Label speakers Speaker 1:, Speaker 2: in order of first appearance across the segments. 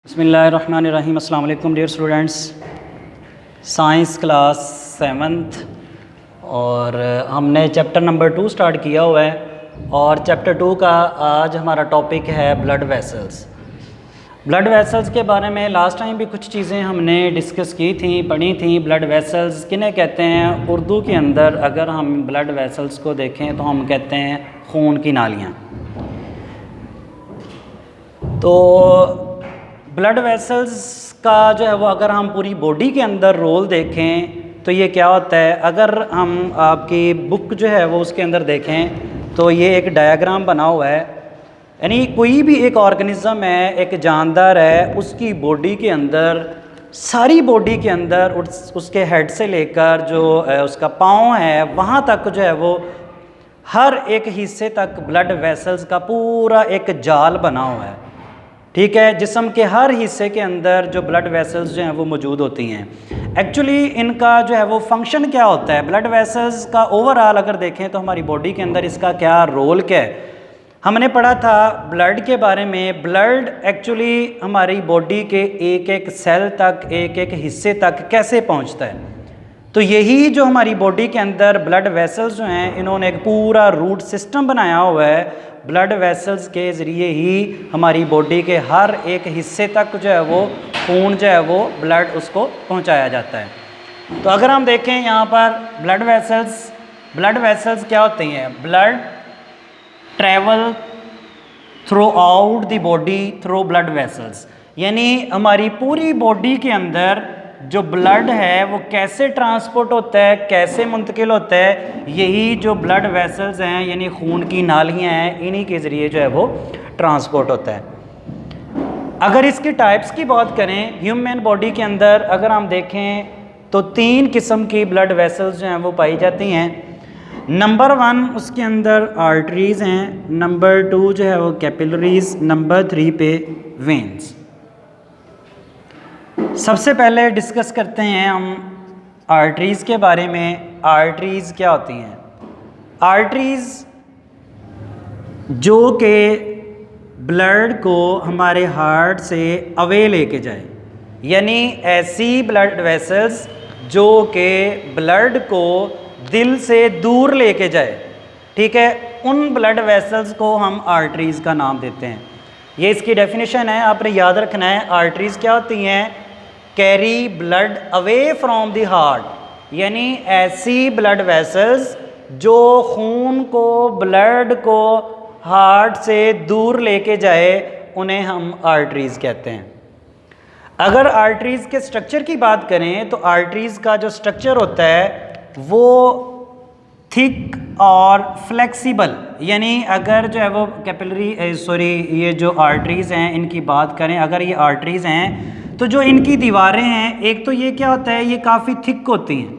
Speaker 1: बिस्मिल्लाहिर्रहमानिर्रहीम। अस्सलाम वालेकुम dear students, science class 7th और हमने चैप्टर नंबर 2 स्टार्ट किया हुआ है और चैप्टर 2 का आज हमारा टॉपिक है ब्लड वेसल्स। ब्लड वेसल्स के बारे में लास्ट टाइम भी कुछ चीज़ें हमने डिस्कस की थी, पढ़ी थी। ब्लड वेसल्स किन्हें कहते हैं? उर्दू के अंदर अगर हम ब्लड वेसल्स को देखें तो हम कहते हैं खून की नालियाँ। तो ब्लड वेसल्स का जो है वो अगर हम पूरी बॉडी के अंदर रोल देखें तो ये क्या होता है। अगर हम आपकी बुक जो है वो उसके अंदर देखें तो ये एक डायग्राम बना हुआ है, यानी कोई भी एक ऑर्गेनिज़म है, एक जानदार है, उसकी बॉडी के अंदर, सारी बॉडी के अंदर उसके हेड से लेकर जो उसका पाँव है वहाँ तक जो है वो हर एक हिस्से तक ब्लड वेसल्स का पूरा एक जाल बना हुआ है। ठीक है, जिस्म के हर हिस्से के अंदर जो ब्लड वेसल्स जो हैं वो मौजूद होती हैं। एक्चुअली इनका जो है वो फंक्शन क्या होता है, ब्लड वेसल्स का ओवरऑल अगर देखें तो हमारी बॉडी के अंदर इसका क्या रोल क्या है। हमने पढ़ा था ब्लड के बारे में। ब्लड एक्चुअली हमारी बॉडी के एक एक सेल तक, एक एक हिस्से तक कैसे पहुंचता है। तो यही जो हमारी बॉडी के अंदर ब्लड वेसल्स जो हैं, इन्होंने एक पूरा रूट सिस्टम बनाया हुआ है। ब्लड वेसल्स के ज़रिए ही हमारी बॉडी के हर एक हिस्से तक जो है वो खून जो है वो ब्लड उसको पहुंचाया जाता है। तो अगर हम देखें यहाँ पर ब्लड वेसल्स क्या होती हैं? Blood travel through out the body through blood vessels, यानी हमारी पूरी बॉडी के अंदर जो ब्लड है वो कैसे ट्रांसपोर्ट होता है, कैसे मुंतकिल होता है। यही जो ब्लड वेसल्स हैं यानी खून की नालियाँ हैं, इन्हीं के ज़रिए जो है वो ट्रांसपोर्ट होता है। अगर इसकी टाइप्स की बात करें, ह्यूमन बॉडी के अंदर अगर हम देखें तो 3 किस्म की ब्लड वेसल्स जो हैं वो पाई जाती हैं। नंबर 1 उसके अंदर आर्टरीज़ हैं, नंबर 2 जो है वो कैपिलरीज़, नंबर 3 पे वेन्स। सबसे पहले डिस्कस करते हैं हम आर्टरीज़ के बारे में। आर्टरीज़ क्या होती हैं? आर्टरीज़ जो कि ब्लड को हमारे हार्ट से अवे लेके जाए, यानी ऐसी ब्लड वेसल्स जो कि ब्लड को दिल से दूर लेके जाए। ठीक है, उन ब्लड वेसल्स को हम आर्टरीज़ का नाम देते हैं। ये इसकी डेफिनेशन है, आपने याद रखना है। आर्टरीज़ क्या होती हैं? Carry blood away from the heart, यानी ऐसी ब्लड वेसल्स जो खून को, ब्लड को हार्ट से दूर लेके जाए, उन्हें हम आर्टरीज़ कहते हैं। अगर आर्टरीज़ के स्ट्रक्चर की बात करें तो आर्टरीज़ का जो स्ट्रक्चर होता है वो थिक और फ्लेक्सिबल, यानी अगर जो है वो ये जो आर्टरीज़ हैं इनकी बात करें, अगर ये आर्टरीज़ हैं तो जो इनकी दीवारें हैं, एक तो ये क्या होता है, ये काफ़ी थिक होती हैं,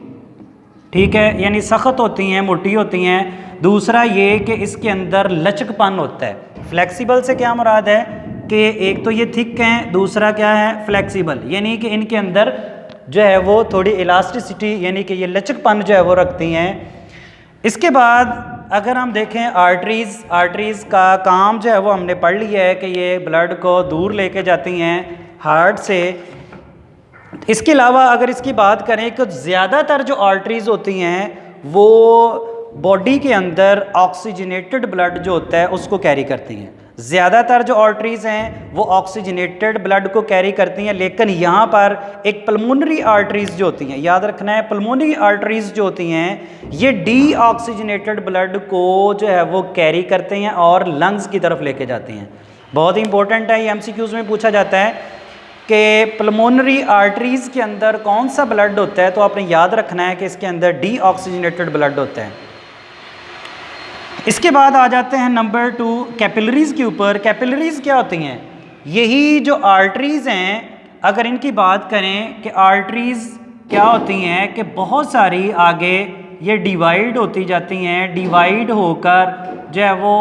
Speaker 1: ठीक है, यानी सख्त होती हैं, मोटी होती हैं। दूसरा ये कि इसके अंदर लचकपन होता है। फ्लेक्सिबल से क्या मुराद है कि एक तो ये थिक हैं, दूसरा क्या है, फ्लेक्सिबल, यानी कि इनके अंदर जो है वो थोड़ी इलास्टिसिटी, यानी कि ये लचकपन जो है वो रखती हैं। इसके बाद अगर हम देखें आर्टरीज़ का काम जो है वो हमने पढ़ लिया है कि ये ब्लड को दूर लेके जाती हैं हार्ट से। इसके अलावा अगर इसकी बात करें कि ज़्यादातर जो आर्टरीज़ होती हैं वो बॉडी के अंदर ऑक्सीजनेटेड ब्लड जो होता है उसको कैरी करती हैं। ज़्यादातर जो आर्टरीज़ हैं वो ऑक्सीजनेटेड ब्लड को कैरी करती हैं, लेकिन यहाँ पर एक पल्मोनरी आर्टरीज़ जो होती हैं, याद रखना है, पल्मोनरी आर्टरीज़ जो होती हैं ये डी ऑक्सीजनेटेड ब्लड को जो है वो कैरी करते हैं और लंग्स की तरफ लेके जाती हैं। बहुत इंपॉर्टेंट है, ये MCQs में पूछा जाता है कि पल्मोनरी आर्टरीज़ के अंदर कौन सा ब्लड होता है, तो आपने याद रखना है कि इसके अंदर डी ऑक्सीजनेटेड ब्लड होता है। इसके बाद आ जाते हैं नंबर 2 कैपिलरीज़ के ऊपर। कैपिलरीज़ क्या होती हैं? यही जो आर्टरीज़ हैं, अगर इनकी बात करें कि आर्टरीज़ क्या होती हैं कि बहुत सारी आगे ये डिवाइड होती जाती हैं, डिवाइड होकर जो है वो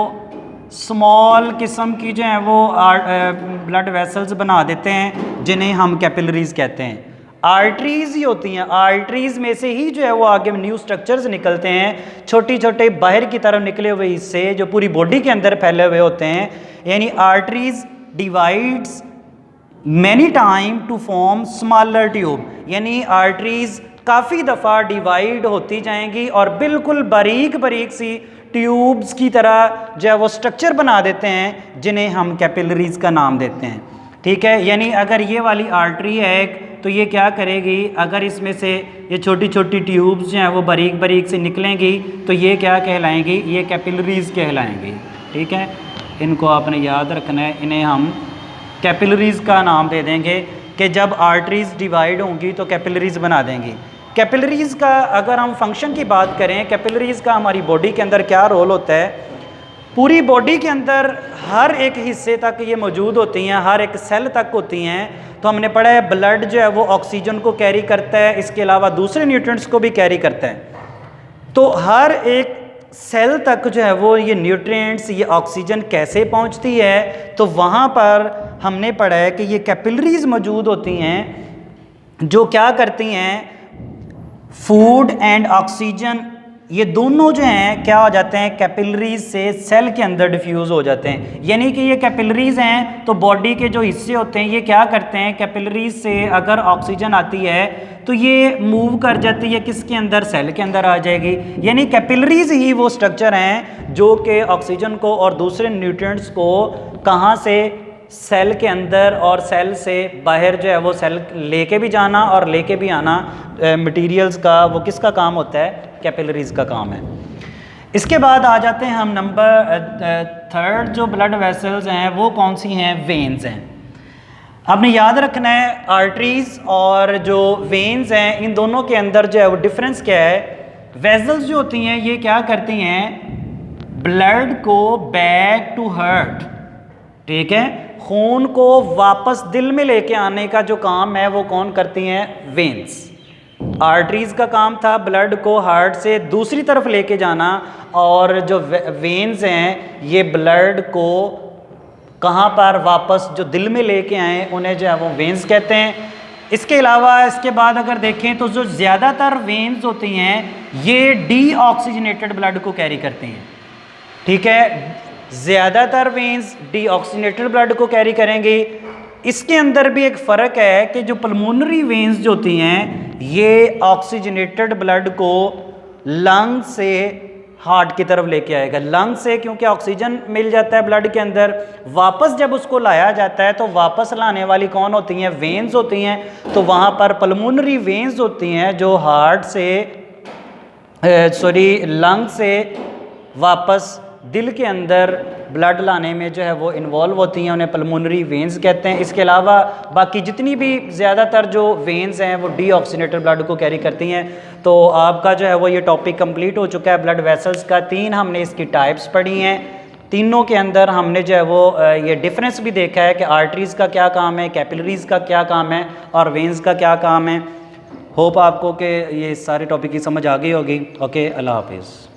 Speaker 1: स्मॉल किस्म की जो है वो ब्लड वेसल्स बना देते हैं, जिन्हें हम कैपिलरीज़ कहते हैं। आर्टरीज़ ही होती हैं, आर्टरीज़ में से ही जो है वो आगे न्यू स्ट्रक्चर्स निकलते हैं, छोटे छोटे बाहर की तरफ निकले हुए हिस्से जो पूरी बॉडी के अंदर फैले हुए होते हैं, यानी arteries divides many time to form smaller tube, यानी आर्टरीज काफ़ी दफ़ा डिवाइड होती जाएंगी और बिल्कुल बारीक बारीक सी ट्यूब्स की तरह जो है वो स्ट्रक्चर बना देते हैं, जिन्हें हम कैपिलरीज का नाम देते हैं। ठीक है, यानी अगर ये वाली आर्टरी है एक, तो ये क्या करेगी, अगर इसमें से ये छोटी छोटी ट्यूब्स जो हैं वो बारीक बारीक से निकलेंगी तो ये क्या कहलाएंगी, ये कैपिलरीज कहलाएंगी। ठीक है, इनको आपने याद रखना है, इन्हें हम कैपिलरीज का नाम दे देंगे कि जब आर्टरीज डिवाइड होंगी तो कैपिलरीज बना देंगी। कैपिलरीज का अगर हम फंक्शन की बात करें, कैपिलरीज का हमारी बॉडी के अंदर क्या रोल होता है, पूरी बॉडी के अंदर हर एक हिस्से तक ये मौजूद होती हैं, हर एक सेल तक होती हैं। तो हमने पढ़ा है ब्लड जो है वो ऑक्सीजन को कैरी करता है, इसके अलावा दूसरे न्यूट्रिएंट्स को भी कैरी करता है। तो हर एक सेल तक जो है वो ये न्यूट्रिएंट्स, ये ऑक्सीजन कैसे पहुंचती है, तो वहाँ पर हमने पढ़ा है कि ये कैपिलरीज मौजूद होती हैं जो क्या करती हैं, फूड एंड ऑक्सीजन ये दोनों जो हैं क्या हो जाते हैं, कैपिलरीज से सेल के अंदर डिफ्यूज़ हो जाते हैं। यानी कि ये कैपिलरीज हैं तो बॉडी के जो हिस्से होते हैं ये क्या करते हैं, कैपिलरीज से अगर ऑक्सीजन आती है तो ये मूव कर जाती है किसके अंदर, सेल के अंदर आ जाएगी। यानी कैपिलरीज ही वो स्ट्रक्चर हैं जो कि ऑक्सीजन को और दूसरे न्यूट्रिएंट्स को कहाँ से, सेल के अंदर और सेल से बाहर जो है वो सेल लेके भी जाना और लेके भी आना मटेरियल्स का, वो किसका काम होता है, कैपिलरीज का काम है। इसके बाद आ जाते हैं हम नंबर थर्ड, जो ब्लड वेसल्स हैं वो कौन सी हैं, वेन्स हैं। आपने याद रखना है आर्टरीज और जो वेन्स हैं इन दोनों के अंदर जो है वो डिफरेंस क्या है। वेसल्स जो होती हैं ये क्या करती हैं, ब्लड को बैक टू हार्ट, ठीक है, खून को वापस दिल में लेके आने का जो काम है वो कौन करती हैं, वेन्स। आर्टरीज का काम था ब्लड को हार्ट से दूसरी तरफ लेके जाना, और जो वेन्स हैं ये ब्लड को कहाँ पर वापस जो दिल में लेके आए उन्हें जो है वो वेन्स कहते हैं। इसके अलावा इसके बाद अगर देखें तो जो ज़्यादातर वेन्स होती हैं ये डीऑक्सीजनेटेड ब्लड को कैरी करती हैं। ठीक है, ज़्यादातर वेन्स डीऑक्सीजनेटेड ब्लड को कैरी करेंगी। इसके अंदर भी एक फ़र्क है कि जो पल्मोनरी वेन्स जो होती हैं ये ऑक्सीजनेटेड ब्लड को लंग से हार्ट की तरफ लेके आएगा। लंग से क्योंकि ऑक्सीजन मिल जाता है ब्लड के अंदर, वापस जब उसको लाया जाता है तो वापस लाने वाली कौन होती हैं, वेन्स होती हैं। तो वहाँ पर पल्मोनरी वेन्स होती हैं जो हार्ट से लंग से वापस दिल के अंदर ब्लड लाने में जो है वो इन्वॉल्व होती हैं, उन्हें पल्मोनरी वेन्स कहते हैं। इसके अलावा बाकी जितनी भी ज़्यादातर जो वेन्स हैं वो डीऑक्सीजनेटेड ब्लड को कैरी करती हैं। तो आपका जो है वो ये टॉपिक कंप्लीट हो चुका है ब्लड वेसल्स का। 3 हमने इसकी टाइप्स पढ़ी हैं, तीनों के अंदर हमने जो है वो ये डिफरेंस भी देखा है कि आर्टरीज़ का क्या काम है, कैपिलरीज़ का क्या काम है और वेन्स का क्या काम है। होप आपको कि ये सारे टॉपिक की समझ आ गई होगी। ओके, अल्लाह हाफिज़।